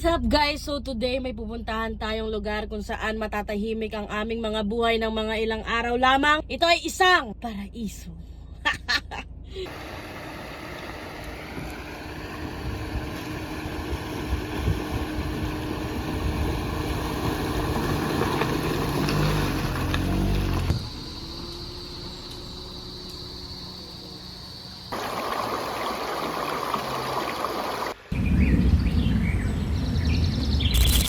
What's up guys? So today may pupuntahan tayong lugar kung saan matatahimik ang aming mga buhay ng mga ilang araw lamang. Ito ay isang paraiso.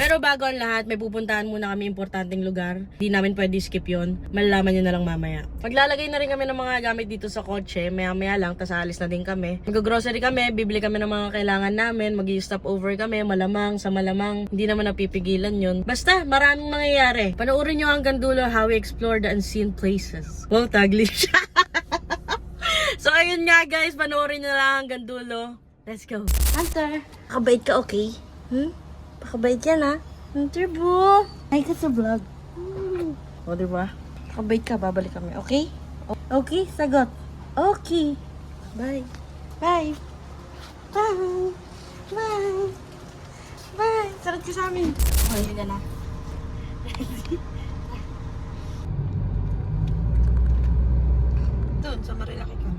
Pero bago ang lahat, may pupuntahan muna kami importanteng lugar. Hindi namin pwede skip yon. Malalaman nyo na lang mamaya. Maglalagay na rin kami ng mga gamit dito sa kotse. Maya-maya lang, tas alis na din kami. Mag-grocery kami, bibili kami ng mga kailangan namin. Mag-stop over kami, malamang sa malamang. Hindi naman napipigilan yun. Basta, maraming mangyayari. Panoorin nyo hanggang dulo how we explore the unseen places. Wow, taglish. So ayun nga guys, panoorin nyo lang hanggang dulo. Let's go. Hunter, kabait ka okay? Pakabait yan ha. Turbo. Ay ka sa vlog. O diba? Pakabait ka, babalik kami. Okay? Okay, sagot. Okay. Bye. Bye. Bye. Bye. Bye. Sarap ka sa amin. O, yun ka na. Doon, sa Marilaki ka.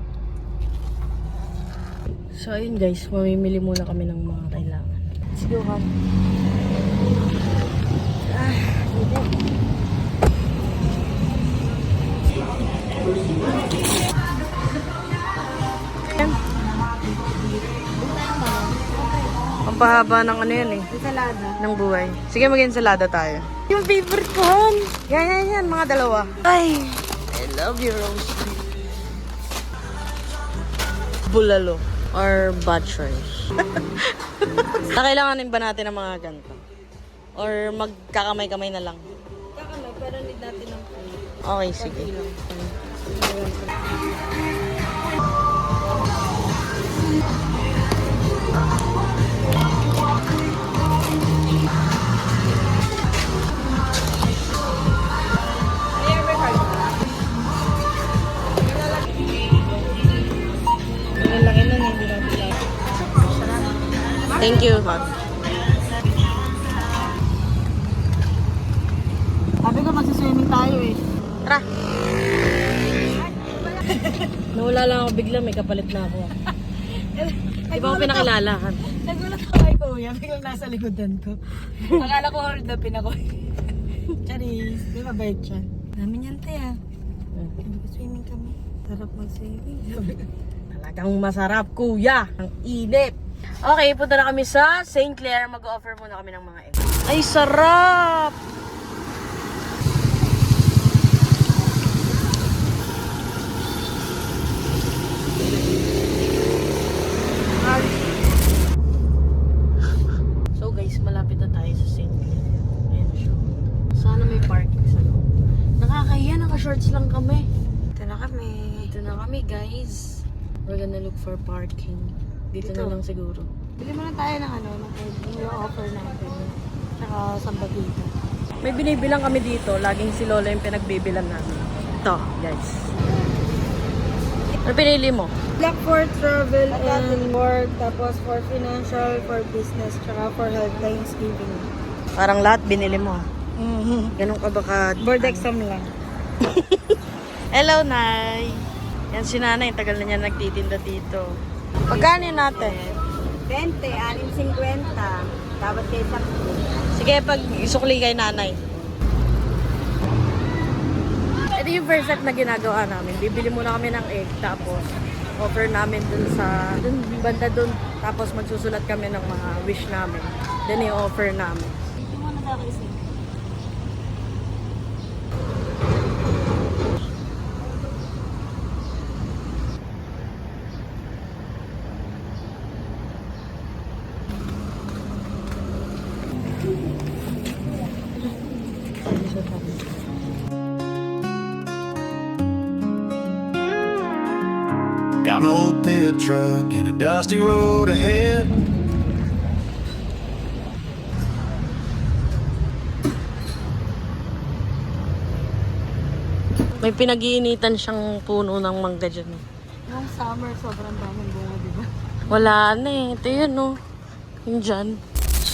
So ayun guys, mamimili muna kami ng mga kailangan. Let's go, hon. Ang pahaba ng ano yan eh. Ensalada. Ng buhay. Sige, mag-ensalada tayo. Yung favorite ko, hon. Yan, mga dalawa. Ay, I love you, Rose. Bulalo. Or butchers. Kailanganin ba natin ng mga ganito? Or magkakamay-kamay na lang? Kakamay, pero need natin ng food. Okay, sige. Thank you, hon. Sabi ko magsiswimming tayo eh. Tara! Nawala lang ako bigla, may kapalit na ako. Di ba ako pinakilala? Nagulat ako kay Kuya, biglang nasa likodan ko. Akala ko hold upin ako. Charis, di ba bait siya? Namin yan tayo. Mag-swimming kami. Sarap mag-swimming. Talagang masarap, kuya. Ang init. Okay, punta na kami sa St. Clair. Mag-offer muna kami ng mga eggs. Ay, sarap! So guys, malapit na tayo sa St. Clair. Ayan siya. Sana may parking sa loob. Nakakahiya, naka-shorts lang kami. Ito na kami. Dito na kami, guys. We're gonna look for parking. Dito na lang siguro. Bili muna tayo ng ano, yung offer natin. Tsaka sambagita. May binibilang kami dito. Laging si Lola yung pinagbibilan namin. Ito, guys. Ano pinili mo? Black for travel and work, tapos for financial, for business, tsaka for health, Thanksgiving. Parang lahat binili mo. Ganun ka baka... Board exam lang. Hello, Nay. Yan si Nanay. Tagal na niya nagtitinda dito. Pagkano yun natin? 20, 6.50. Dapat kayo sa Sige, pag isukli kay Nanay. Ito yung first step na ginagawa namin. Bibili muna kami ng egg. Tapos, offer namin dun sa... Dun, banda dun. Tapos, magsusulat kami ng mga wish namin. Then, i-offer namin. Ito muna daw kasi. Got an old pit truck and a dusty road ahead. May pinag-iinitan siyang puno ng mangga dyan. Nung summer, sobrang daming bunga, di ba? Wala na eh. Ito yun, no. Yung dyan.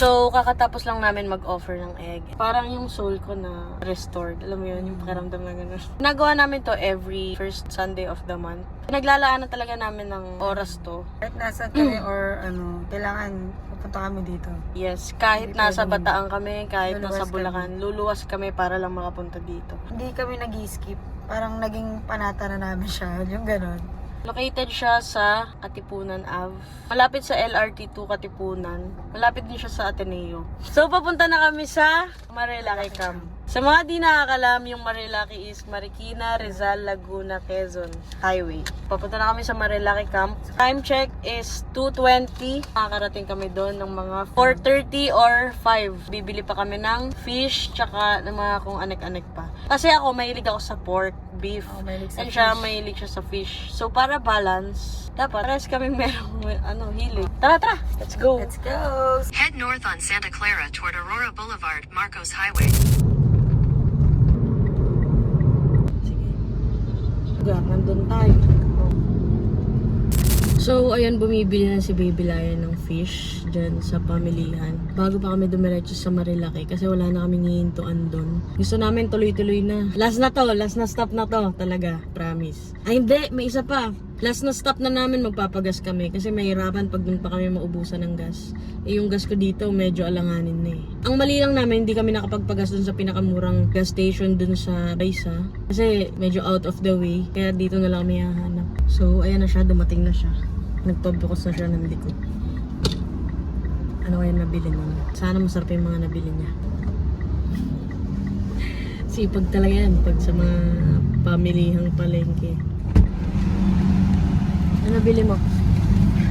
So, kakatapos lang namin mag-offer ng egg. Parang yung soul ko na restored. Alam mo yun, yung pakiramdam na gano'n. Nagawa namin to every first Sunday of the month. Naglalaanan talaga namin ng oras to. Kahit nasa kami or kailangan pupunta kami dito. Yes, kahit nasa Bataan kami, kahit nasa Luluwas Bulacan, luluwas kami para lang makapunta dito. Hindi kami nag-skip. Parang naging panata na namin siya. Yung ganon. Located siya sa Katipunan Ave. Malapit sa LRT2 Katipunan. Malapit din siya sa Ateneo. So, papunta na kami sa Marilaki Camp. Sa mga di nakakalam, yung Marilaki is Marikina, Rizal, Laguna, Quezon Highway. Papunta na kami sa Marilaki Camp. Time check is 2:20. Makakarating kami doon ng mga 4:30 or 5. Bibili pa kami ng fish, tsaka ng mga kung anek-anek pa. Kasi ako, mahilig ako sa pork, beef, mahilig sa and siya fish. mahilig siya sa fish. So, para balance, dapat pares kami merong hilig. Tara, let's go! Let's go! Head north on Santa Clara toward Aurora Boulevard, Marcos Highway. Sige. Nandun tayo. So, ayan, bumibili na si Baby Lion ng fish dyan sa pamilihan. Bago pa kami dumiretso sa Marilaki kasi wala na kaming hihintuan doon. Gusto namin tuloy-tuloy na. Last na stop na to, talaga, promise. Ay, hindi, may isa pa. Last na stop na namin, magpapagas kami kasi mahirapan pag doon pa kami maubusan ng gas. Eh, yung gas ko dito, medyo alanganin na eh. Ang mali lang namin, hindi kami nakapagpagas doon sa pinakamurang gas station doon sa Raisa. Kasi medyo out of the way, kaya dito na lang kami hahanap. So, ayan na siya, dumating na siya. Nagpabukos na siya ng likod. Ano kaya nabili niya? Sana masarap yung mga nabili niya. Sipag talaga yan pag sa mga pamilihang palengke. Ano nabili mo?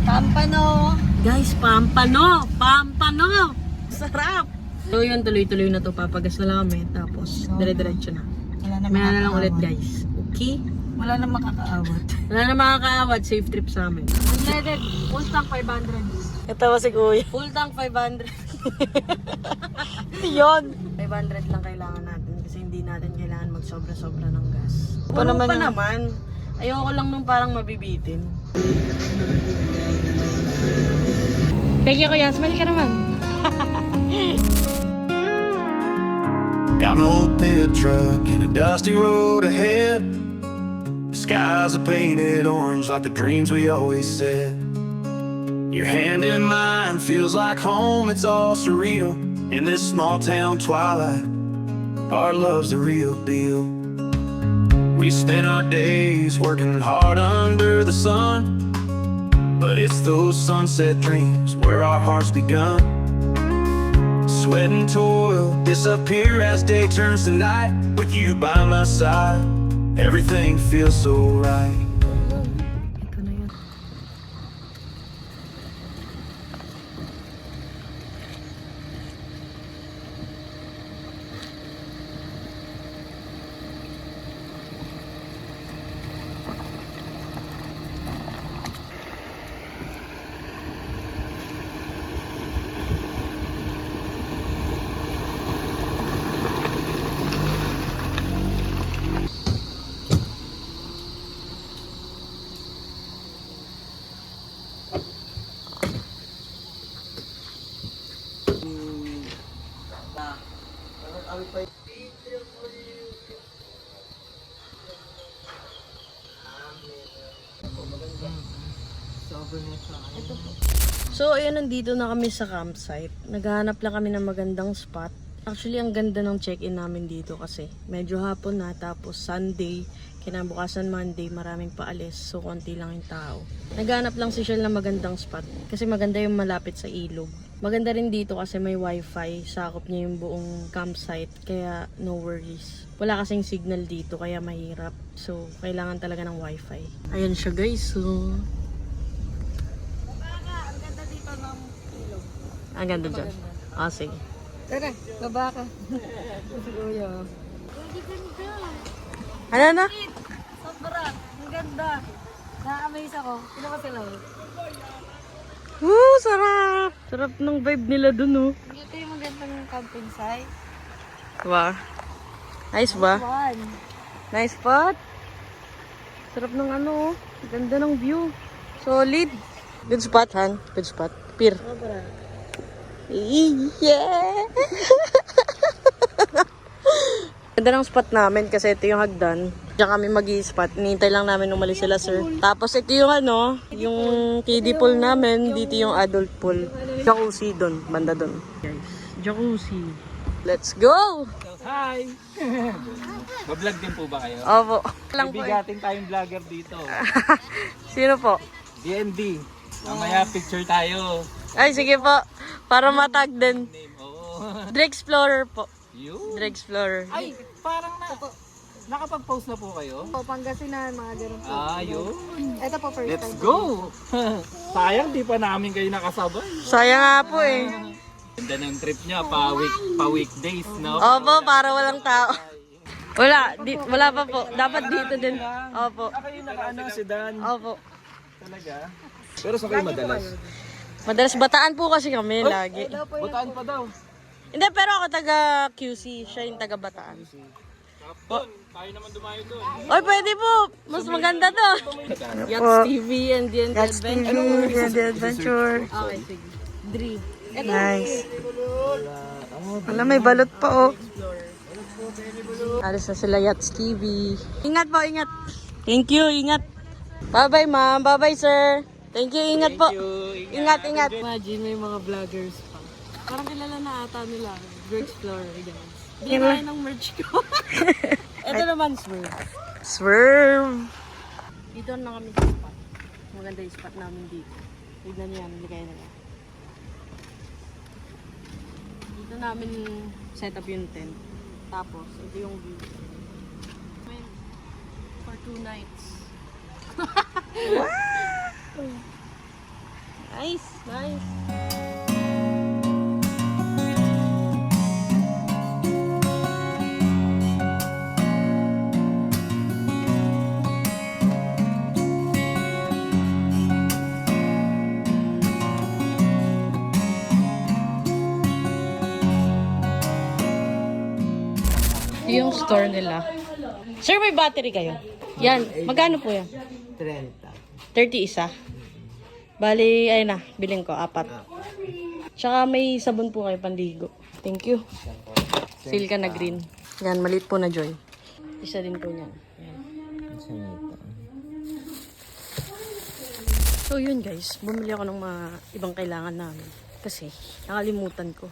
Pampano! Guys, pampano! Pampano! Sarap! So yun, tuloy-tuloy na to. Papagas na lang kami. Tapos, dire-diretso na. Wala na Maya na lang makakaawat. ulit, guys. Okay? Wala na makakaawat. Wala na makakaawat. Safe trip sa amin. Unleaded, full tank 500. Ito si Kuya. Full tank 500. Yun. 500 lang kailangan natin kasi hindi natin kailangan magsobra-sobra ng gas. Puno pa naman. Ayoko lang nung parang mabibitin. Thank you, Kuya. Smile ka naman. Got an old pit truck and a dusty road ahead. The skies are painted orange like the dreams we always said. Your hand in mine feels like home, it's all surreal. In this small town twilight, our love's the real deal. We spend our days working hard under the sun, but it's those sunset dreams where our hearts begun. Sweat and toil disappear as day turns to night. With you by my side, everything feels so right. Ito na yun. So, ayun, nandito na kami sa campsite. Naghahanap lang kami ng magandang spot. Actually, ang ganda ng check-in namin dito kasi medyo hapon na, tapos Sunday, kinabukasan Monday, maraming paalis. So, konti lang yung tao. Naghahanap lang si Shell ng magandang spot kasi maganda yung malapit sa ilog. Maganda rin dito kasi may wifi. Sakop niya yung buong campsite, kaya no worries. Wala kasing signal dito, kaya mahirap. So, kailangan talaga ng wifi. Ayan siya, guys. So, ang ganda dyan. Ah, sige. Tara, baba ka. Si Kuya. Ano na? Sobra. Ang ganda. Na-amaze ako. Sino ba sila? Woo, sarap! Sarap ng vibe nila dun, oh. Ito yung magandang camping site. Wow. Nice ba? One. Nice spot. Sarap ng ano, oh. Ganda ng view. Solid. Good spot, Han. Good spot. Pier. Sobra. Yeah! Ganda ng spot namin kasi ito yung hagdan. Diyan kami mag-i-spot. Hinihintay lang namin umalis sila, sir. Tapos ito yung yung kiddie pool namin. Dito yung adult pool. Jacuzzi doon. Banda doon. Guys, jacuzzi. Let's go! Hi! Bablog din po ba kayo? Opo. Lang po. Bibigating tayong vlogger dito. Sino po? DND. Mamaya picture tayo. Ay, sige po. Para matag din. Name, oo. Dre Explorer po. Yun. Dre Explorer. Ay, parang nakapag-post na po kayo? O, Pangasinan, mga ganun po. Ah, yun. Ito po, first Let's go! Sayang, di pa namin kayo nakasabay. Sayang nga po eh. Ganda ng trip niya, pa weekdays, no? Opo, para walang tao. Wala pa po. Dapat dito din. Opo. Kayo naka sedan. Opo. Talaga? Pero sa kayo madalas? Madalas bataan po kasi kami lagi. Butaan pa daw. Hindi, pero ako taga QC. Siya yung taga Bataan. Tayo naman dumayo doon. Oy, pwede po. Mas maganda to. Yachts TV and the Adventure. Okay, sige. Dre. Nice. Wala, may balot pa oh. Alis na sila Yachts TV. Ingat po, ingat. Thank you, ingat. Bye-bye, ma'am. Bye-bye, sir. Thank you, ingat po. Ingat, ingat. Imagine, may mga vloggers pa. Parang kilala na ata nila. Dre Explorer, guys. Bigyan ng merch ko. Ito naman, Swerve. Swerve! Dito na kami sa spot. Maganda yung spot namin dito. Tignan niyo yan, ligay na lang. Dito namin set up yung tent. Tapos, ito yung view. For 2 nights. Nice, nice. Yung store nila. Sir, may battery kayo? Yan. Magkano po yan? 30 isa. Bali, ayun na. Biling ko. 4. Tsaka may sabon po kayo panligo. Thank you. Seal ka na green. Yan, maliit po na Joy. Isa din po yan. Yan. So yun guys, bumili ako ng mga ibang kailangan namin. Kasi nakalimutan ko.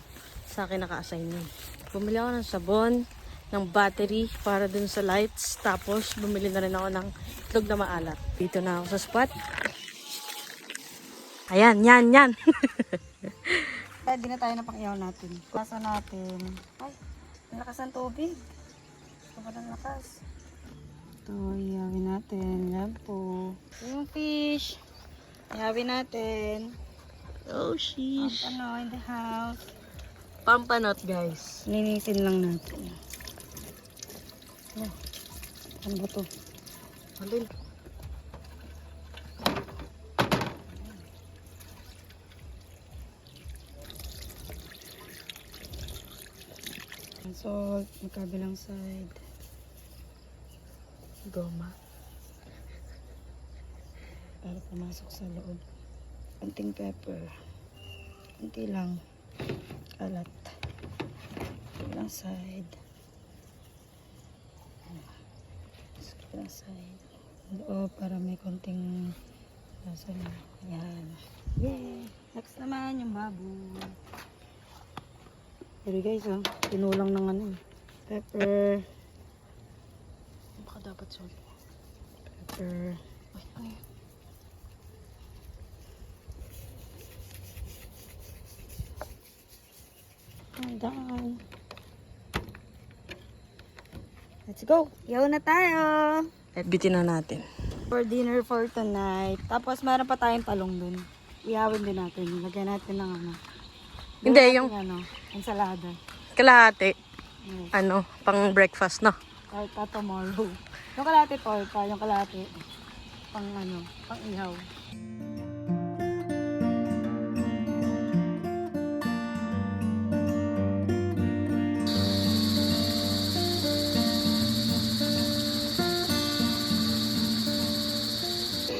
Sa akin naka-assign yun. Bumili ako ng sabon, ng battery para dun sa lights. Tapos, bumili na rin ako ng itlog na maalat. Dito na ako sa spot. Ayan, yan, yan. Pwede na tayo na pang-iyaw natin. Pasa natin. Ay, ang lakas ng tubig. Sobrang lakas. Ito, iyawin natin. Yan po. Ito yung fish. Iyawin natin. Oh, sheesh. Pampano in the house. Pampanot, guys. Linisin lang natin. Ano ba ito? Alin? Salt, magkabilang side. Goma. Para pumasok sa loob. Konting pepper. Konti lang. Kalat. Kabilang side. Kabilang side. Loob para may konting lasa lang. Ayan. Yay! Next naman yung baboy. Pero guys, tinulang ng ano. Pepper. Baka dapat salt. Pepper. Ay, ano yun? Done. Let's go. Yaw na tayo. Bitin na natin. For dinner for tonight. Tapos meron pa tayong talong dun. Iyawin din natin. Lagyan natin ng ano. Hindi, Lagyan yung natin ano, ensalada. kalahati. Yes. Ano, pang breakfast, no? Torta tomorrow. Yung kalahati torta, yung kalahati pang ano, pang ihaw.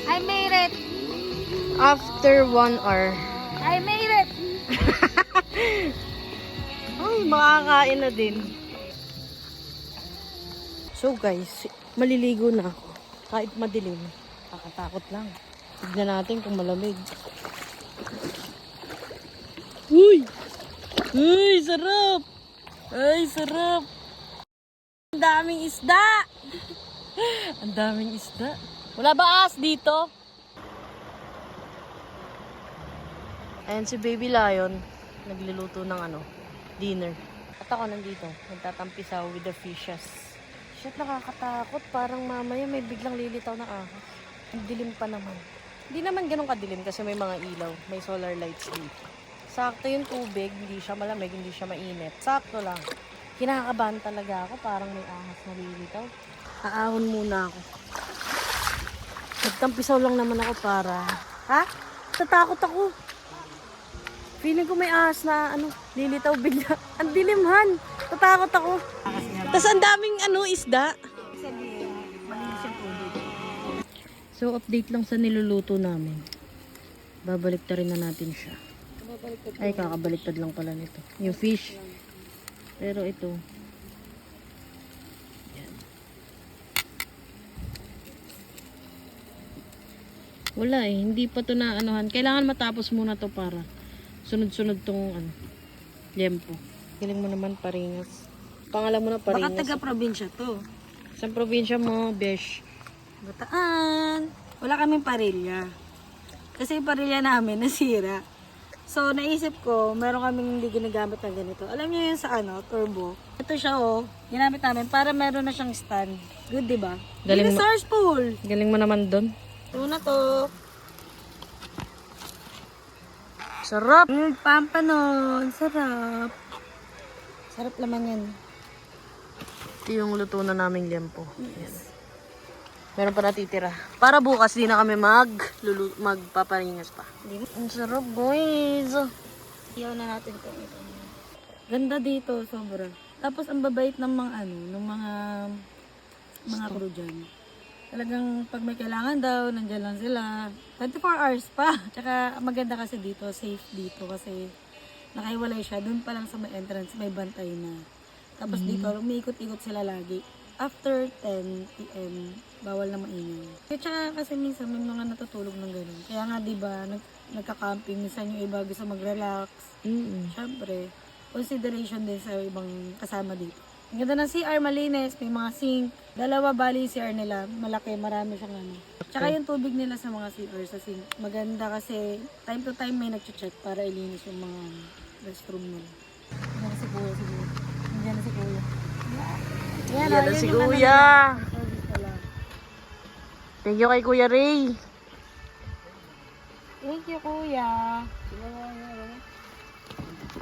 I made it! After 1 hour. I made it! Makakain na din. So guys, maliligo na ako. Kahit madilim. Kakatakot lang. Tignan natin kung malamig. Uy! Uy! Sarap! Ay, sarap! Ang daming isda! Ang daming isda. Wala ba as dito? Ayan si Baby Lion. Nagluluto ng dinner. At ako nandito. Nagtatampisaw with the fishes. Shit, nakakatakot. Parang mamaya may biglang lilitaw na ahas. Ang dilim pa naman. Hindi naman ganun kadilim kasi may mga ilaw. May solar lights dito. Sakto yung tubig. Hindi siya malamig, hindi siya mainit. Sakto lang. Kinakabahan talaga ako. Parang may ahas na lilitaw. Aahon muna ako. Nagtampisaw lang naman ako para... Ha? Tatakot ako. Feeling ko may ahas na lilitaw bigla. Ang dilimhan. Tatakot ako. Tapos ang daming isda. So update lang sa niluluto namin. Babaliktad na natin siya. Ay, kakabaliktad lang pala nito. Yung fish. Pero ito. Yan. Wala hindi pa to na anuhan. Kailangan matapos muna to para sunod-sunod tong liempo. Galing mo naman, Paringas. Pangalan mo na Paringas. Baka taga-probinsya to. Sa probinsya mo, Besh? Bataan. Wala kaming parilya. Kasi yung parilya namin nasira. So, naisip ko, meron kaming hindi ginagamit na ganito. Alam niyo yun sa turbo. Ito siya ginamit namin para meron na siyang stand. Good, di ba? Galing mo. Dinosaur spool. Galing mo naman doon. Ito na to. Sarap! Pampanon. Sarap. Sarap naman yan. Ito yung luto na naming liempo. Ayan. Meron pa natitira. Para bukas di na kami magpaparingas pa. Ang sarap, boys. Iyaw na natin ito. Ganda dito, sobra. Tapos ang babait ng mga mga crew dyan. Talagang pag may kailangan daw, nandyan lang sila. 24 hours pa. Tsaka maganda kasi dito, safe dito kasi nakaiwalay siya. Doon pa lang sa may entrance, may bantay na. Tapos dito, umiikot-ikot sila lagi. After 10 p.m., bawal na maingay. Tsaka kasi minsan may mga natutulog ng gano'n. Kaya nga diba, nagka-camping, minsan yung iba gusto mag-relax. Siyempre, consideration din sa ibang kasama dito. Ang ganda ng CR, malinis, may mga sink. Dalawa bali CR nila, malaki, marami siyang Tsaka yung tubig nila sa mga CR, sa sink. Maganda kasi time to time may nag-check para ilinis yung mga restroom nila. Nandiyan na si Kuya, siguro. Nandiyan na si Kuya. Yan na si Kuya. Thank you kay Kuya Ray. Thank you, Kuya.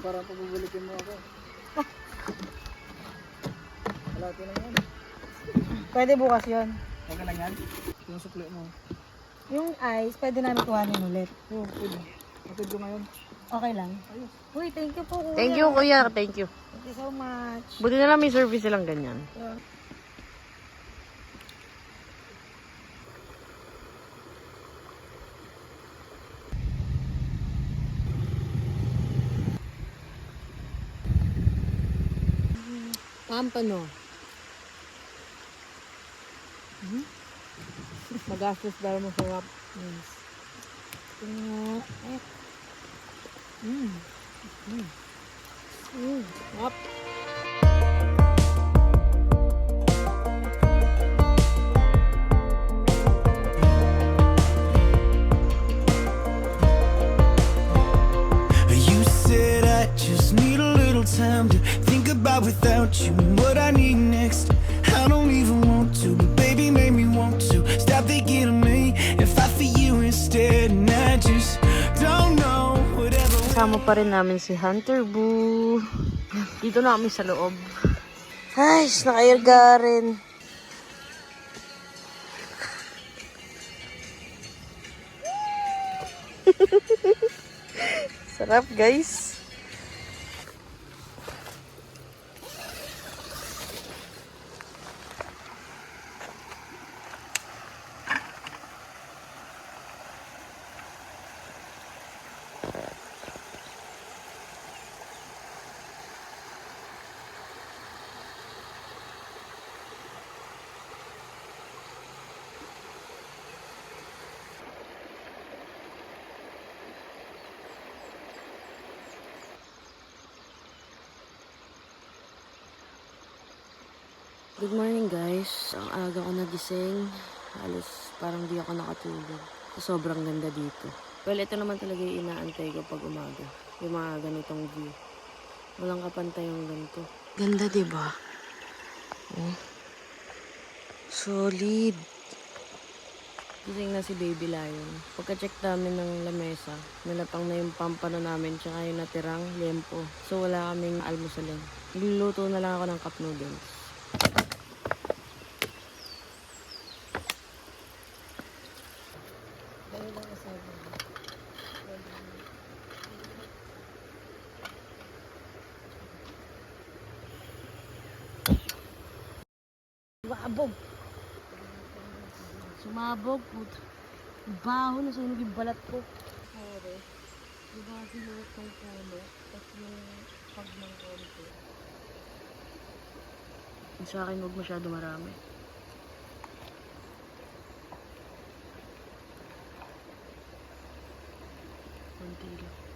Para pabubulitin mo ako. Halati lang yan. Pwede bukas yun. Okay lang yan? Yung sukli mo. Yung ice, pwede namin kuhanin ulit. Oo, pwede. Kapit ko ngayon. Okay lang. Uy, thank you po, Kuya. Thank you, Kuya. Thank you. Thank you so much. Buti na lang may service silang ganyan. Pampano. Magastos dahil masarap. Yes. Up. You said I just need a little time to think about without you and what I need next. I don't even want to, but baby made me want to. Stop thinking of me and fight for you instead. And I just don't know whatever. Kasama pa rin namin si Hunter Boo. Dito na kami sa loob. Ay, naka-airga rin. Sarap, guys. Good morning guys. Ang aga ko nagising. Halos parang di ako nakatulog. Sobrang ganda dito. Well, ito naman talaga yung inaantay ko pag umaga. Yung mga ganitong view. Walang kapantay yung ganito. Ganda diba? Oh. Solid. Gising na si Baby Lion. Pagka-check namin ng lamesa, nalapang na yung pampano namin tsaka yung natirang liempo. So wala kaming almusalin. Nagluluto na lang ako ng cup noodles. Sumabog! Sumabog, puto. Baho na sunog yung balat ko. Pare, diba sinuot ng puno, tapos yung pag ng konti. Sa akin, huwag masyado marami. Konti lang.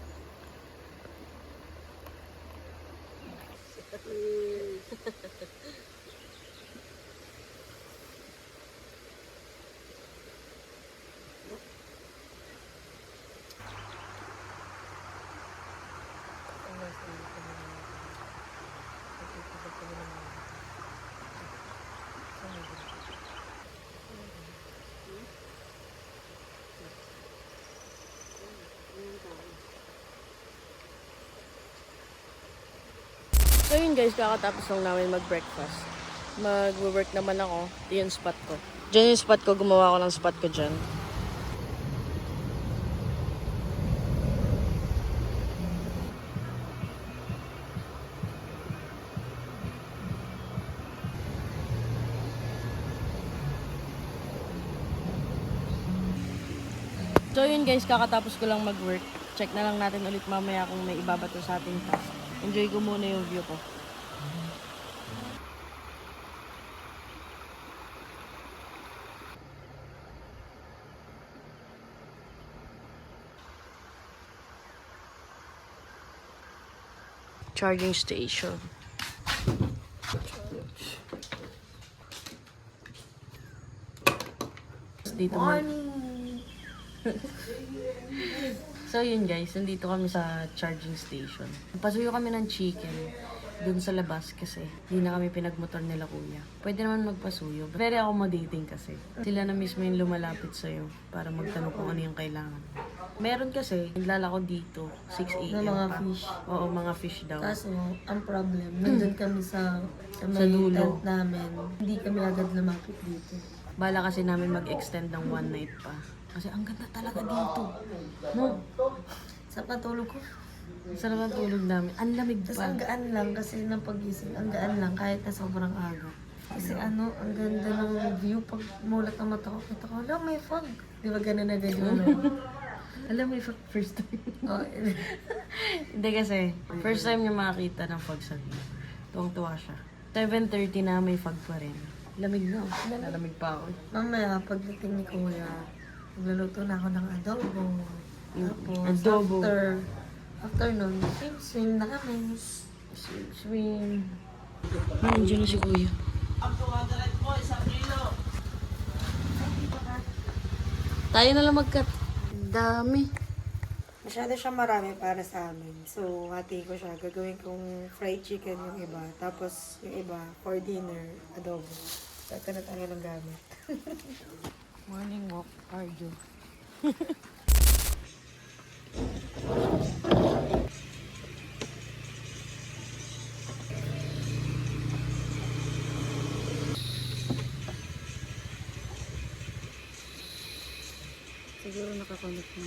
So yun guys, kakatapos lang namin mag-breakfast. Mag-work naman ako. Ito yung spot ko. Diyan yung spot ko, gumawa ko ng spot ko dyan. So yun guys, kakatapos ko lang mag-work. Check na lang natin ulit mamaya kung may ibabato sa ating task. Enjoy ko muna yung view ko. Charging station. Dito So yun guys, nandito kami sa charging station. Pasuyo kami ng chicken dun sa labas kasi hindi na kami pinagmotor nila kuya. Pwede naman magpasuyo. Very accommodating kasi. Sila na mismo yung lumalapit sa'yo para magtanong kung ano yung kailangan. Meron kasi, naglalako dito, 6 a.m. Na mga pa. fish. Oo, mga fish daw. Kaso, ang problem, nandun kami sa may dulo. tent namin. Hindi kami agad lumapit dito. Bala kasi namin mag-extend ng one night pa. Kasi ang ganda talaga dito. No? Sa patulog ko. Sarap ang tulog namin. Ang lamig Tapos pa. ang gaan lang kasi nang pagising, ang gaan lang kahit na sobrang aga. Kasi ano, ang ganda ng view pag mulat ang mata ko. Kita ko, alam, may fog. Di ba ganun na ganyan? Alam mo, first time. Oh, Hindi kasi, first time niya makakita ng fog sa view. Tuwang-tuwa siya. 7:30 na may fog pa rin. Lamig na. Lalamig pa ako. mamaya, pagdating ni Kuya, magluluto na ako ng adobo. Tapos, Adobo. after nun, swim na kami. Swim. Nandiyan na si Kuya. Tayo na lang mag-cut. Dami. Masyado siya marami para sa amin. So, hati ko siya. Gagawin kong fried chicken yung iba. Tapos, yung iba, for dinner, adobo. So, ito na tayo ng gamit. Morning walk, cardio. Siguro nakakonect na.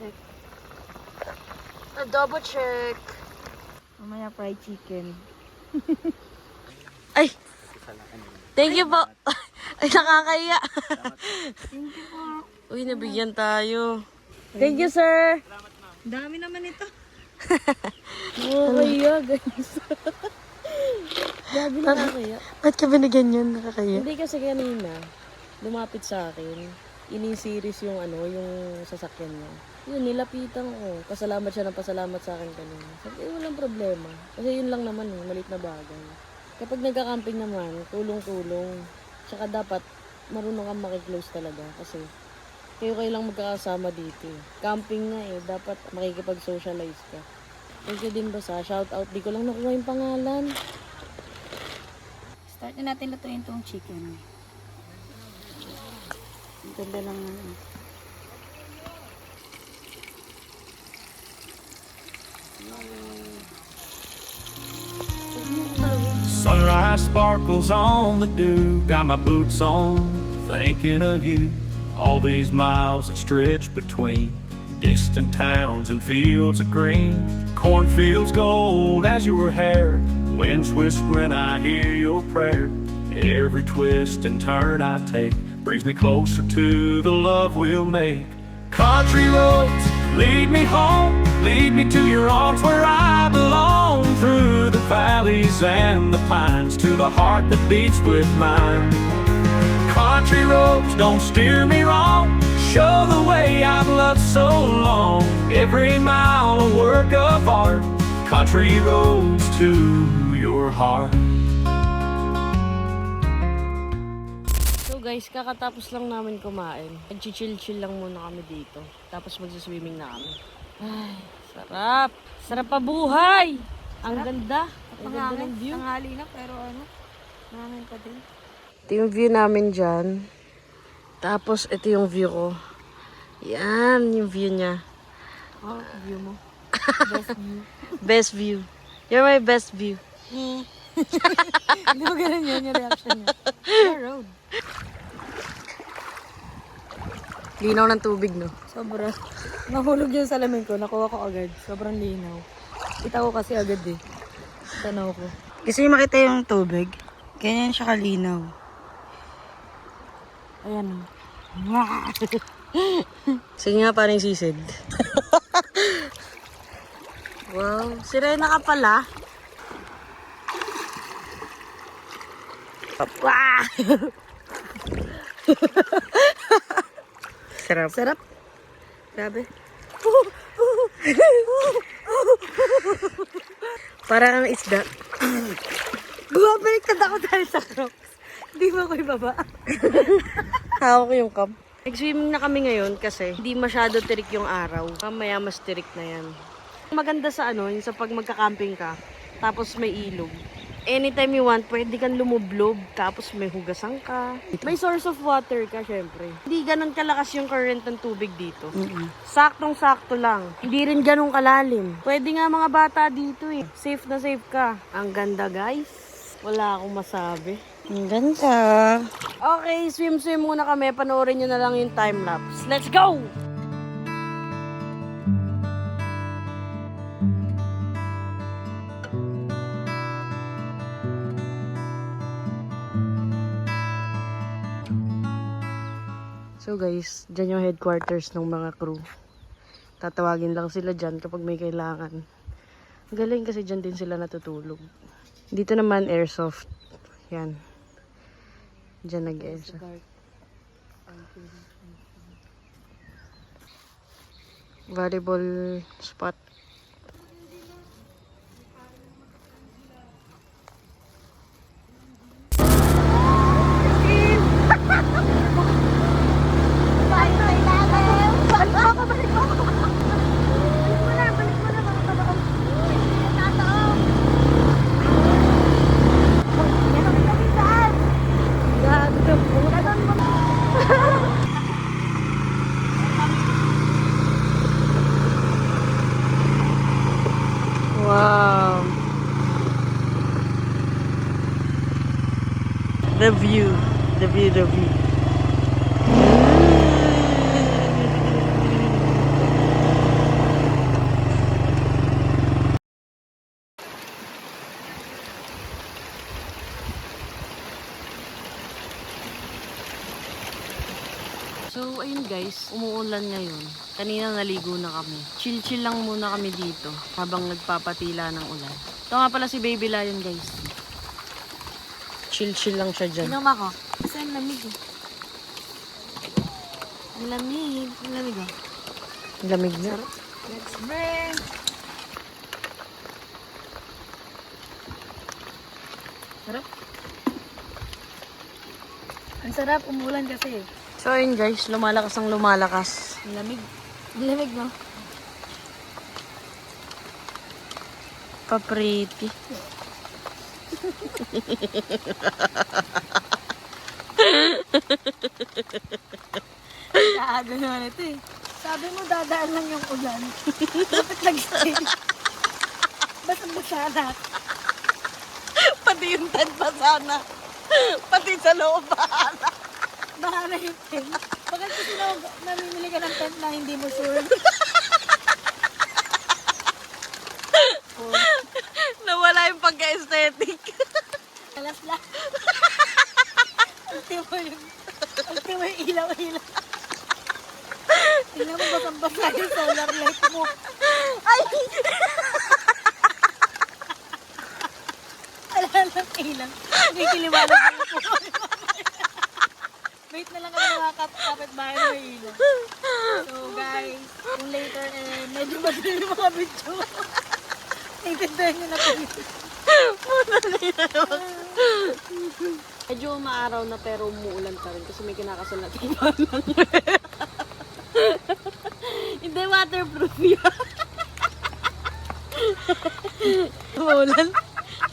Check. Double check. Mamaya fried chicken. Ay! Thank you po. Ay, nakakaya. Thank you po. Uy, nabigyan tayo. Thank you, sir. Dami naman ito. Okay, guys. Grabe na nakakaya. Ba't ka binigyan yun? Nakakaya. Hindi kasi kanina, lumapit sa akin, ini-series yung yung sasakyan niya. Yun, nilapitan ko. Pasalamat siya ng pasalamat sa akin kanina. Sabi, walang problema. Kasi yun lang naman maliit na bagay. Kapag nagka-camping naman, tulong-tulong. Tsaka dapat, marunong kang makiklose talaga. Kasi, kayo lang magkakasama dito. Camping nga dapat makikipag-socialize ka. Thank you din ba sa shout out. Di ko lang nakuha yung pangalan. Start na natin lutuin itong chicken. Ang ganda lang Sunrise sparkles on the dew. Got my boots on, thinking of you. All these miles that stretch between distant towns and fields of green. Cornfields gold as your hair. Winds whisper when I hear your prayer. Every twist and turn I take brings me closer to the love we'll make. Country roads lead me home, lead me to your arms where I belong. Through the valleys and the pines, to the heart that beats with mine. Country roads don't steer me wrong, show the way I've loved so long. Every mile a work of art, country roads to your heart. So guys, kakatapos lang namin kumain. Nag-chill-chill lang muna kami dito. Tapos magsiswimming na kami. Ay, sarap! Sarap pa buhay! Ang ganda! Ang ganda ng view. Tanghali na pero maraming pa din. Ito yung view namin dyan. Tapos ito yung view ko. Yan, yung view niya. Oh, view mo. Best view. Best view. You're my best view. Hindi ba ganun yun yung reaction niya? Your road. Linaw ng tubig, no? Sobra. Nahulog yung salamin ko. Nakuha ko agad. Sobrang linaw. Kita ko kasi agad Tanaw ko. Gusto niyo makita yung tubig? Ganyan siya kalinaw. Ayan. Sige nga, parang sisid. Wow, sirena ka pala. Wow! Sarap. Sarap. Grabe. Parang ang isda. Bumabaliktad ako dahil sa crocs. Hindi mo ako ibaba. Hawak ko yung cup. Nag-swimming na kami ngayon kasi hindi masyado tirik yung araw. Mamaya mas tirik na yan. Maganda sa yung sa pag magka-camping ka, tapos may ilog. Anytime you want, pwede kang lumublob, tapos may hugasan ka. May source of water ka, syempre. Hindi ganun kalakas yung current ng tubig dito. Saktong-sakto lang. Hindi rin ganun kalalim. Pwede nga mga bata dito Safe na safe ka. Ang ganda, guys. Wala akong masabi. Ang ganda. Okay, swim-swim muna kami. Panoorin nyo na lang yung time-lapse. Let's go! So guys, dyan yung headquarters ng mga crew. Tatawagin lang sila dyan kapag may kailangan. Galing kasi dyan din sila natutulog. Dito naman airsoft. Yan. Dyan nag-airsoft. Volleyball spot. Wow. The view. The view, the view. So, ayun guys, umuulan ngayon. Kanina naligo na kami. Chill-chill lang muna kami dito habang nagpapatila ng ulan. Ito nga pala si Baby Lion guys. Chill-chill lang siya dyan. Inom ako. Kasi ang lamig eh. Ang lamig. Ang lamig oh. Lamig na. Let's burn. Sarap. Ang sarap, umulan kasi. So ayun guys, lumalakas ang lumalakas. Ang lamig. Ang lamig, no? Pa-pretty. Kaaga naman ito eh. Sabi mo dadaan lang yung ulan. Dapat nag-stay. Basang-basa na. Pati yung tent pa sana. Pati sa loob bahala. Bahala yung tent. Bakit kasi namimili ka ng tent na hindi mo sure? Nawala yung pagka-aesthetic. Alas lang. Ultimo yung ilaw-ilaw. Tingnan mo basang-basa yung solar light mo. Ay! Alalang ilang. Nakikiliwanag mo po. Wait na lang kami mga kapit-bahay na may ilaw. So guys, kung later medyo madali yung mga video. Naintindihan nyo na po yun. Medyo maaraw na pero umuulan pa rin kasi may kinakasal na tibalan. Hindi waterproof yan. Umulan?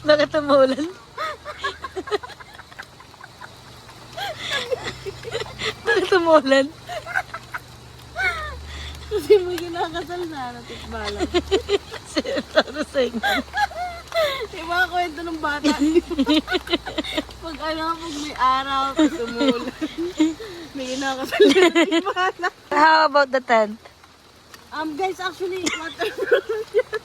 Bakit umulan? Bakit umulan? Kasi may kinakasal na tibalan. Ano sa inyo? Yung mga kwento ng bata. Pag may araw, tapos umuulan. May kinakasal na tibalan. How about the tent? Guys, actually, waterproof yan.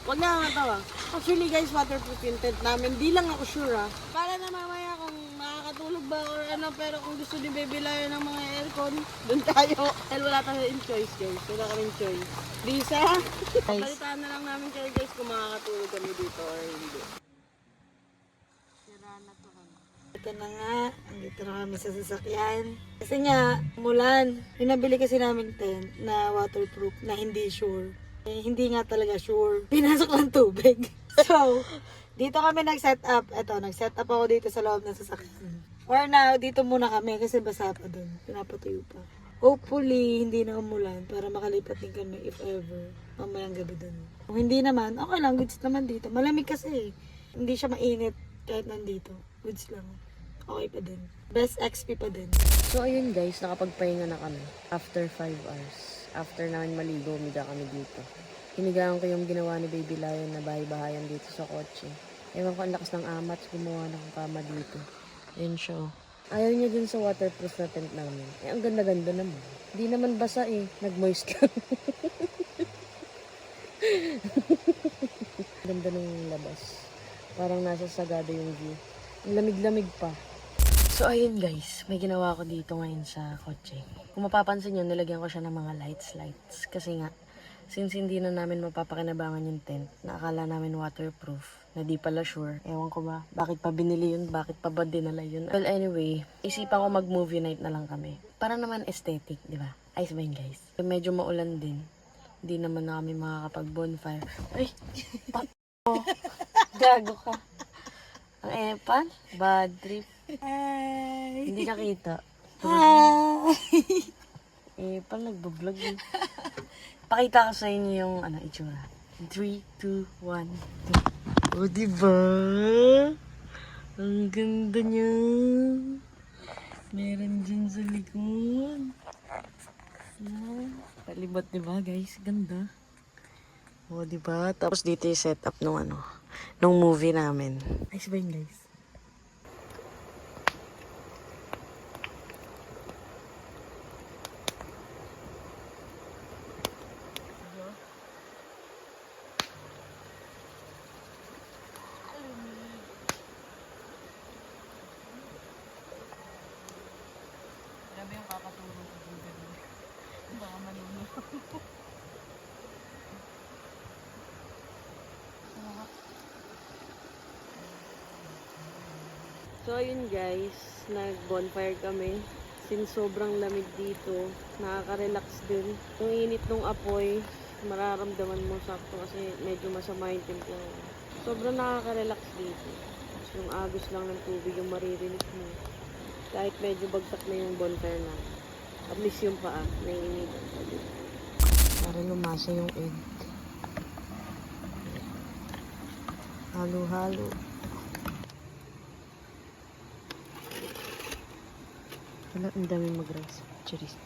Wag na nga tawa. Actually, guys, waterproof yung tent namin. Di lang ako sure, ah. Para na mamaya kung makakatulog ba or ano, pero kung gusto ni Baby Lion ng mga aircon, dun tayo. Dahil wala tayong choice, guys. Wala kaming choice. Lisa, balitaan na lang namin kayo, guys, kung makakatulog kami dito or hindi. Ito na nga, andito na kami sa sasakyan. Kasi nga, umulan. Yung nabili kasi namin tent na waterproof na hindi sure. Eh, hindi nga talaga sure. Pinasok ng tubig. So, dito kami nag-set up. Ito, nag-set up ako dito sa loob ng sasakyan. For now, dito muna kami kasi basa pa dun. Pinapatuyo pa. Hopefully, hindi na umulan para makalipat din kami if ever. Mamayang gabi dun. Kung hindi naman, okay lang. Goods naman dito. Malamig kasi. Hindi siya mainit kahit nandito. Goods lang. Okay pa din. Best XP pa din. So, ayun guys, nakapagpahinga na kami. After 5 hours. After namin maligo, umiga kami dito. Hinigaan ko yung ginawa ni Baby Lion na bahay-bahayan dito sa kotse. Ewan ko, ang lakas ng amat, gumawa ng kama dito. Ayun siya. Ayaw niya dun sa waterproof na tent namin. Eh, ang ganda-ganda naman. Hindi naman basa eh. Nag-moist lang. Ganda ng labas. Parang nasa Sagada yung view. Ang lamig-lamig pa. So, ayun guys, may ginawa ko dito ngayon sa kotse. Kung mapapansin nyo, nilagyan ko siya ng mga lights. Kasi nga, since hindi na namin mapapakinabangan yung tent, na akala namin waterproof, na di pala sure. Ewan ko ba, bakit pa binili yun, bakit pa ba dinala yun. Well, anyway, isipan ko mag-movie night na lang kami. Para naman aesthetic, di ba? Ayos ba yun guys? Medyo maulan din. Hindi naman na kami makakapag-bonfire. Ay! Gago ka. Ang epal, bad trip. Hi! Hindi nakita. Hi! Pal nagbablog yun. Pakita ko sa inyo yung itsura. 3, 2, 1. O, diba? Ang ganda niya. Meron dyan sa likod. Palibot, diba guys? Ganda. O, diba? Tapos dito yung setup nung nung movie namin. Ayos ba yun guys? Grabe yung kakaturo ko dito. Baka malunod. So ayun guys, nag-bonfire kami. Since sobrang lamig dito, nakaka-relax din. Yung init ng apoy, mararamdaman mo sakto kasi medyo masama yung timpla. Sobrang nakaka-relax dito. Tapos yung agos lang ng tubig yung maririnig mo. Kahit medyo bagsak na yung bonfire na. At least yung paa, naiinitan pa din. Para lumasa yung egg. Halo-halo. Wala, ang dami mag-rice. Cheers.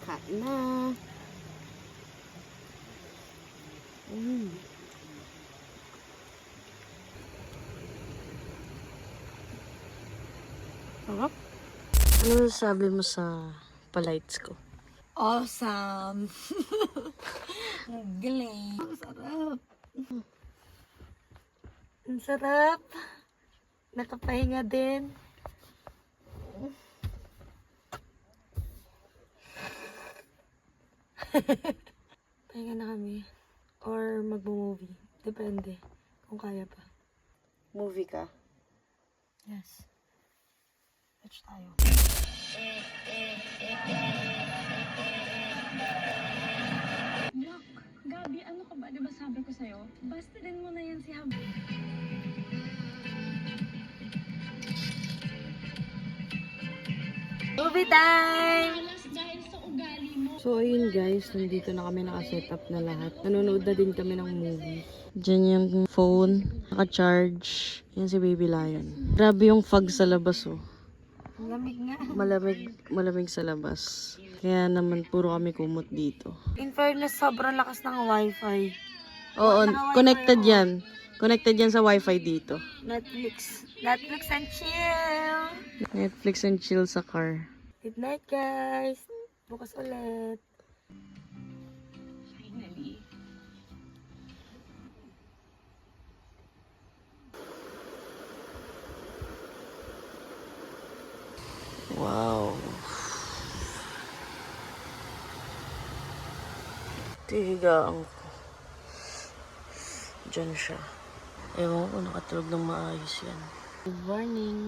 Kain na. Sarap. Ano sabi mo sa palights ko? Awesome! Galing. Ang sarap. Ang sarap. Nakapahinga din. Pahinga na kami. Or mag-movie. Depende. Kung kaya pa. Movie ka? Yes. Watch tayo. Look, Gabi, ano ka ba? Diba sabi ko sa'yo? Basta din mo na yan si Hab. Movie time! Dahil sa ugali mo. So ayun guys, nandito na kami naka-setup na lahat. Nanonood na din kami ng movie. Diyan yung phone, naka-charge. Yan si Baby Lion. Grabe yung fog sa labas oh. Lamig nga. Malamig sa labas. Kaya naman puro kami kumot dito. In fairness, sobrang lakas ng wifi. Oo, connected yan. Connected yan sa wifi dito. Netflix. Netflix and chill! Netflix and chill sa car. Good night, guys! Bukas ulit. Finally. Wow. Tihigaan ko. Diyan siya. Ewan ko, nakatulog ng maayos yan. Good morning.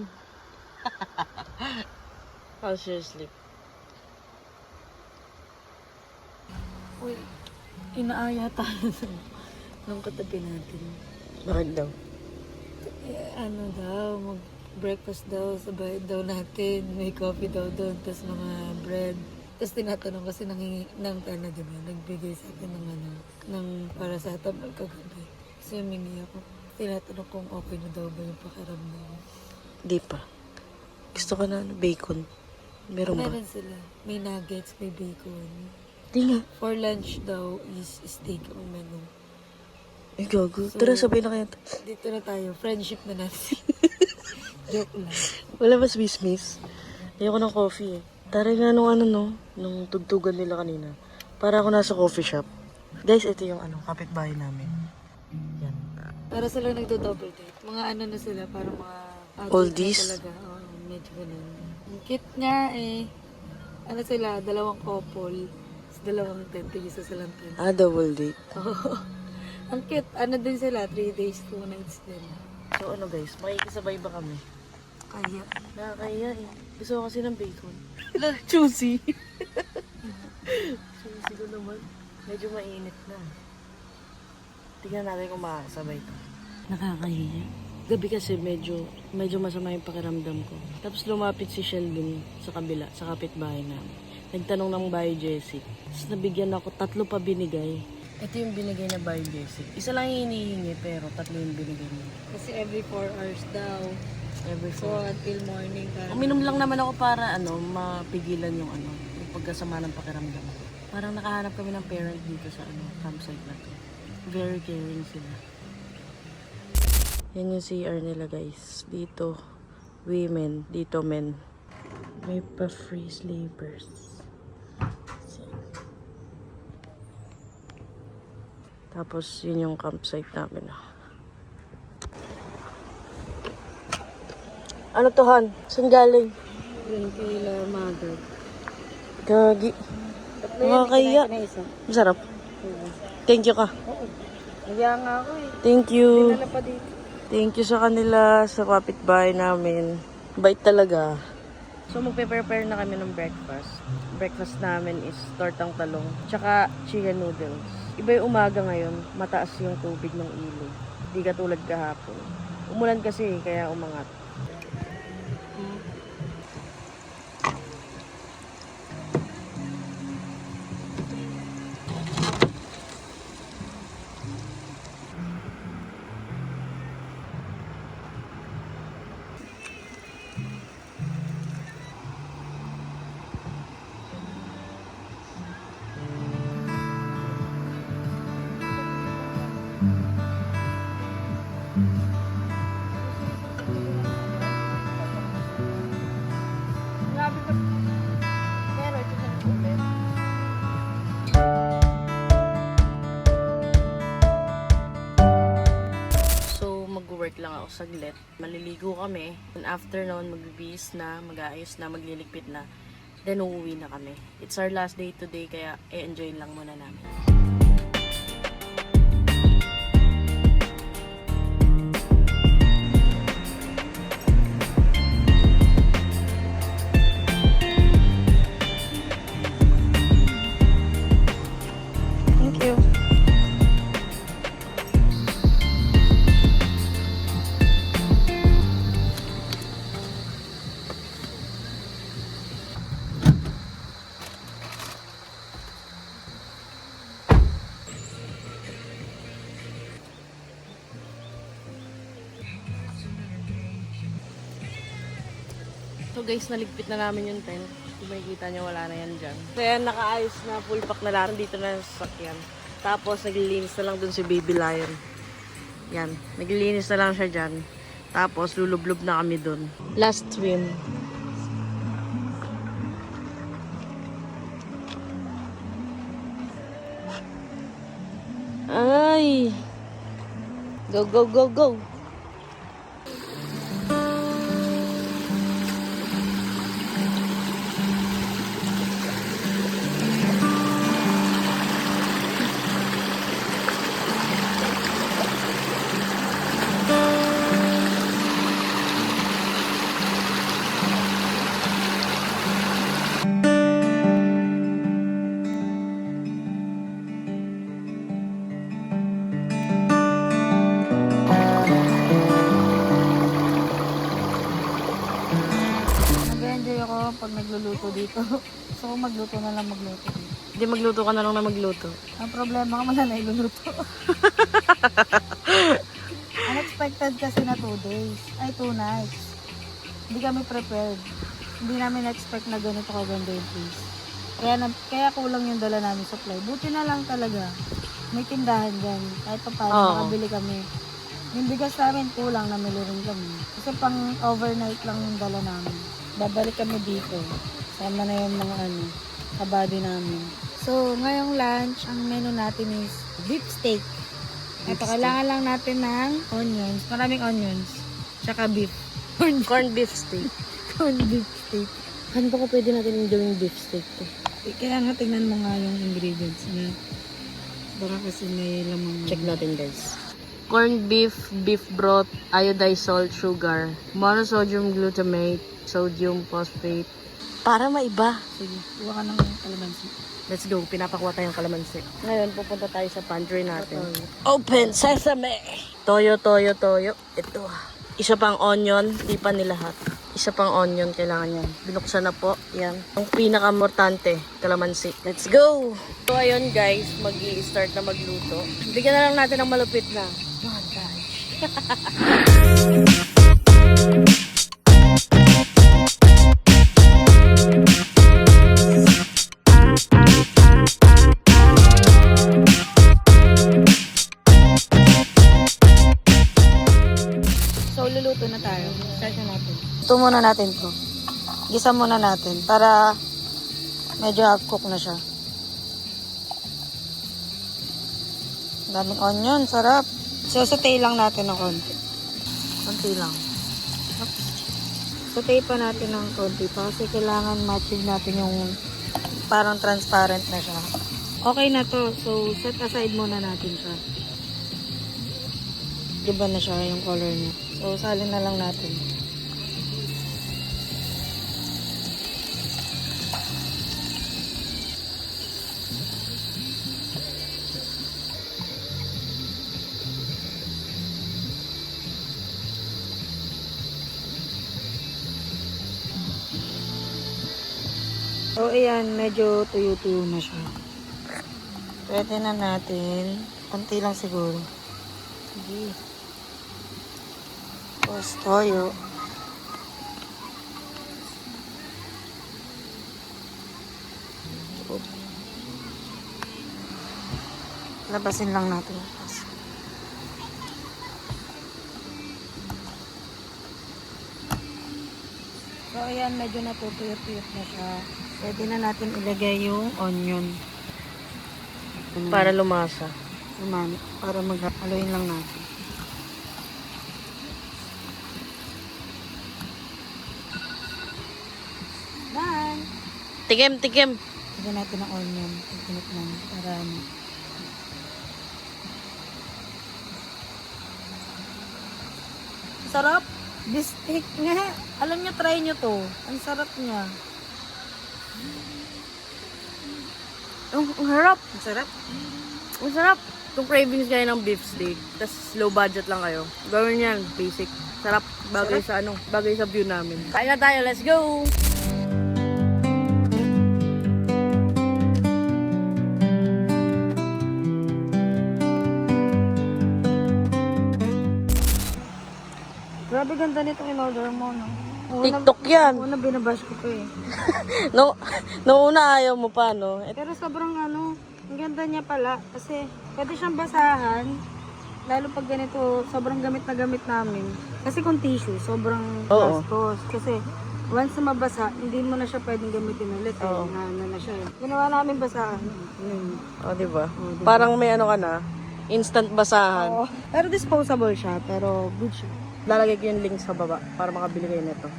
How's your sleep? Uy, inaaya tayo ng katabi natin. Bakit daw? Ano daw, mag-breakfast daw sa bahay daw natin. May coffee daw doon, tapos mga bread. Tapos tinatanong kasi ng Tana, diba? Nagbigay sa akin ng ng paracetamol kagabi. Kasi humingi ako. Tinatanong kung okay na daw ba yung pakiramdam. Di pa. Gusto ko na bacon. Meron ba? Meron sila. May nuggets, may bacon. Di nga. For lunch daw is steak ang menu. Ay, gago. So, Tara, sabay na kaya. Dito na tayo. Friendship na natin. Joke lang. Wala ba miss? Ayoko ng coffee eh. Tara nga nung nung tugtugan nila kanina. Para ako nasa coffee shop. Guys, ito yung kapitbahay namin. Yan. Para sila nagdo-double date. Mga na sila, parang mga adult Oldies? na talaga. Oo, medyo ganun. Ang cute nga eh. Sila, dalawang couple. Tapos dalawang tent, isa silang tent. Double date. Oo. Ang cute. Din sila, 3 days, 2 nights din. So guys, makikisabay ba kami? Kaya. Nakakaya eh. Gusto ko kasi ng bacon. Juicy. Juicy ko naman. Medyo mainit na. Tignan natin kung makakasabay to. Nakakahiya. Gabi kasi medyo masama yung pakiramdam ko. Tapos lumapit si Sheldon sa kabila, sa kapitbahay namin. Nagtanong ng Bayo Jessie. Tapos nabigyan ako, 3 pa binigay. Ito yung binigay na Bayo Jessie. Isa lang yung hinihingi pero 3 yung binigay niya. Kasi every 4 hours daw. So, until morning. Uminom lang naman ako para mapigilan yung yung pagkasama ng pakiramdam. Parang nakahanap kami ng parent dito sa campsite na to. Very caring sila. Yan yung CR nila guys. Dito women, dito men. May pa-free sleepers. Tapos yun yung campsite namin. Ano to Han? Saan galing? Yun kay mother. Gagi. Nakakaya. Masarap. Thank you ka. Nagaya nga ako eh. Thank you. Dinala pa dito. Thank you sa kanila, sa kapitbahay namin. Bait talaga. So, magpe-prepare na kami ng breakfast. Breakfast namin is tortang talong, tsaka chicken noodles. Iba yung umaga ngayon, mataas yung tubig ng ilog. Di katulad kahapon. Umulan kasi, kaya umangat. Pero ito na ulit. So, mag-work lang ako saglit. Maliligo kami. And after noon, magbibihis na, mag-aayos na, magliligpit na. Then, uuwi na kami. It's our last day today, kaya enjoy lang muna namin. Thank you. So guys, naligpit na namin yung tent. Kung makikita nyo, wala na yan dyan. Kaya nakaayos na, full pack na lahat. Dito na sa sasakyan. Tapos naglilinis na lang dun si Baby Lion. Yan, naglilinis na lang siya dyan. Tapos lulublob na kami dun. Last swim. Ay! Go, go, go, go! Nag-enjoy ako pag nagluluto dito. Gusto ko magluto na lang magluto dito. Hindi magluto ka na lang na magluto. Ang problema ka man na iluluto. Unexpected kasi na 2 days. Ay, 2 nights. Hindi kami prepared. Hindi namin expect na ganito kaganda yung place. Kaya kulang yung dala namin supply. Buti na lang talaga. May tindahan dyan. Kahit pa paano, Oo. makabili kami. Yung bigas namin kulang, namili rin kami. Kasi pang overnight lang yung dala namin. Babalik kami dito. Sama na yung mga kabady namin. So, ngayong lunch, ang menu natin is beef steak. Ito, kailangan lang natin ng onions. Maraming onions. Tsaka beef. Corned beef steak. Corn beef steak. Ano ba kung pwede natin gawing beef steak to? Kaya nga tingnan mo nga yung ingredients na baka kasi may lamang. Check natin guys. Corned beef, beef broth, iodized salt, sugar, monosodium glutamate, sodium phosphate. Para maiba. Sige, kuha ka ng kalamansi. Let's go. Pinapakuha tayong kalamansi. Ngayon, pupunta tayo sa pantry natin. Open sesame! Toyo, toyo, toyo. Ito. Isa pang onion. Di pa nilahat. Isa pang onion. Kailangan yan. Binuksan na po. Yan. Ang pinaka-importante, kalamansi. Let's go! So, ayun guys. Mag-i-start na magluto. Bigyan na lang natin ng malupit na montage. So, luluto na tayo. Start na natin. Ito muna natin to. Gisa muna natin para medyo half-cook na siya. Daming onion, sarap. So, saute lang natin ng konti. Konti lang. Saute pa natin ng konti pa kasi kailangan matching natin yung parang transparent na siya. Okay na to. So, set aside muna natin siya. Diba na siya yung color niya? So, salin na lang natin. So, ayan, medyo tuyo-tuyo na siya. Pwede na natin. Konti lang siguro. Sige. Tapos, toyo. Labasin lang natin. So, ayan, medyo natutuyot-tuyot na siya. Pwede na natin ilagay yung onion. Para lumasa. Para mag-haluin lang natin. Done! Tikim. Lagyan natin ang onion. Tikinit lang. Para ano. Sarap! Bistik nga. Alam niyo, try niyo to. Ang sarap niya. Ang harap. Ang sarap. Ang sarap. Kung cravings kayo ng beef steak, tas low budget lang kayo, gawin yan, basic. Sarap. Bagay sa bagay sa view namin. Kain na tayo, let's go! Grabe ganda nitong in-order mo, no? TikTok yan. Una binabash ko pa eh. Nung una ayaw mo pa, no? Pero sobrang ano, ang ganda niya pala. Kasi pwede siyang basahan. Lalo pag ganito, sobrang gamit na gamit namin. Kasi kung tissue, sobrang Oo. gastos. Kasi once na mabasa, hindi mo na siya pwedeng gamitin ulit. Eh. Oo. Na siya. Ginawa namin basahan. O, diba? diba? Parang may ano ka na, instant basahan. Oo. Pero disposable siya, pero good siya. Lalagay ko yung link sa baba para makabili kayo nito.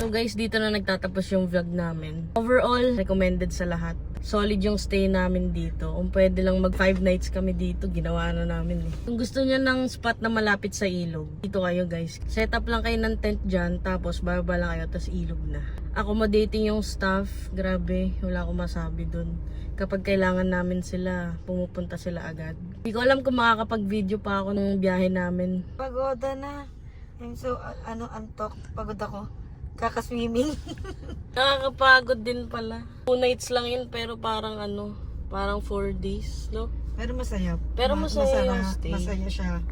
So guys, dito na nagtatapos yung vlog namin. Overall, recommended sa lahat. Solid yung stay namin dito. Kung pwede lang mag 5 nights kami dito, ginawa na namin eh. Kung gusto niyo ng spot na malapit sa ilog, dito kayo guys. Set up lang kayo ng tent dyan, tapos bababa lang kayo, tapos ilog na. Accommodating yung staff, grabe, wala akong masabi dun. Kapag kailangan namin sila, pumupunta sila agad. Hindi ko alam kung makakapag-video pa ako ng biyahe namin. Pagoda na. I'm so, antok. Pagod ako. Kakaswimming. Nakakapagod din pala. 2 nights lang yun, pero parang parang 4 days, no? Pero masaya. Pero masaya yung stay. Masaya siya.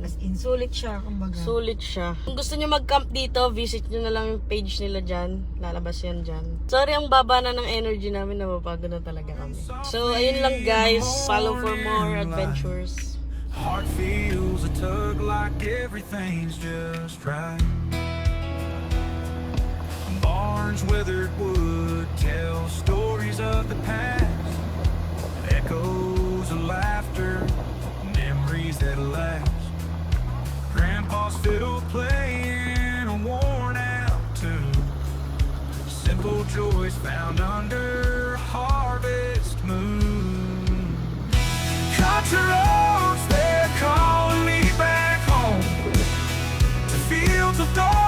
As in, sulit siya, kumbaga. Sulit siya. Kung gusto nyo mag-camp dito, visit nyo na lang yung page nila dyan. Lalabas yan dyan. Sorry, ang baba na ng energy namin. Napapagod na talaga kami. So, ayun lang guys. Follow for more adventures. Heart feels a tug like everything's just right. Barns, weathered wood tell stories of the past. Echoes of laughter, memories that last. Grandpa's fiddle playing a worn out tune. Simple joys found under a harvest moon. Country roads, they're calling me back home to fields of gold.